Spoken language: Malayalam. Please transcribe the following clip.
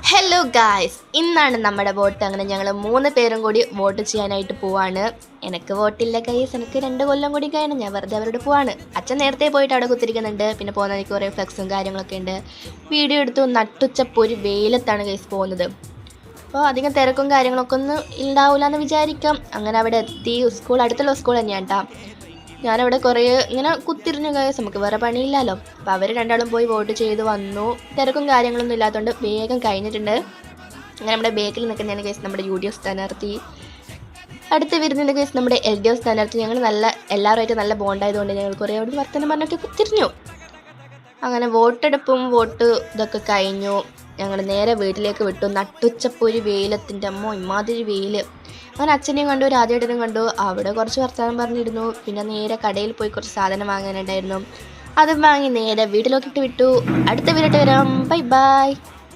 ഹലോ ഗായ്സ്, ഇന്നാണ് നമ്മുടെ വോട്ട്. അങ്ങനെ ഞങ്ങൾ 3 പേരും കൂടി വോട്ട് ചെയ്യാനായിട്ട് പോവാണ്. എനിക്ക് വോട്ടില്ല ഗൈസ്, എനിക്ക് 2 കൊല്ലം കൂടി കഴിയണം. ഞാൻ വെറുതെ അവരോട് പോവാണ്. അച്ഛൻ നേരത്തെ പോയിട്ട് അവിടെ കുത്തിരിക്കുന്നുണ്ട്. പിന്നെ പോകുന്ന എനിക്ക് കുറേ ഫ്ലെക്സും കാര്യങ്ങളൊക്കെ ഉണ്ട്. വീഡിയോ എടുത്തു. നട്ടുച്ചപ്പോൾ ഒരു വെയിലത്താണ് ഗൈസ് പോകുന്നത്. അപ്പോൾ അധികം തിരക്കും കാര്യങ്ങളൊക്കെ ഒന്നും ഉണ്ടാവില്ല എന്ന് വിചാരിക്കാം. അങ്ങനെ അവിടെ എത്തി. അടുത്തുള്ള സ്കൂൾ തന്നെയാണ് കേട്ടോ. ഞാനവിടെ കുറേ ഇങ്ങനെ കുത്തിരിഞ്ഞു ഗൈസ്, നമുക്ക് വേറെ പണിയില്ലല്ലോ. അപ്പോൾ അവർ രണ്ടാളും പോയി വോട്ട് ചെയ്ത് വന്നു. തിരക്കും കാര്യങ്ങളൊന്നും ഇല്ലാത്തതുകൊണ്ട് വേഗം കഴിഞ്ഞിട്ടുണ്ട്. അങ്ങനെ നമ്മുടെ ബേക്കിൽ നിൽക്കുന്നതാണ് ഗൈസ് നമ്മുടെ UDF സ്ഥാനാർത്ഥി. അടുത്ത് വരുന്നത് ഗൈസ് നമ്മുടെ LDF സ്ഥാനാർത്ഥി. ഞങ്ങൾ എല്ലാവരുമായിട്ട് നല്ല ബോണ്ടായതുകൊണ്ട് ഞങ്ങൾ കുറേ അവിടെ വർത്തമാനം പറഞ്ഞൊക്കെ കുത്തിരിഞ്ഞു. അങ്ങനെ വോട്ടെടുപ്പും ഇതൊക്കെ കഴിഞ്ഞു. ഞങ്ങൾ നേരെ വീട്ടിലേക്ക് വിട്ടു. നട്ടുച്ചപ്പോൾ ഒരു വെയിലത്തിൻ്റെ അമ്മോ ഇമാതിരി വെയിൽ. അങ്ങനെ അച്ഛനെയും കണ്ടു, രാജേട്ടനും കണ്ടു. അവിടെ കുറച്ച് വർത്തമാനം പറഞ്ഞിരുന്നു. പിന്നെ നേരെ കടയിൽ പോയി കുറച്ച് സാധനം വാങ്ങാനുണ്ടായിരുന്നു. അതും വാങ്ങി നേരെ വീട്ടിലോക്കിട്ട് വിട്ടു. അടുത്ത വീട്ടിൽ വരാം. Bye bye.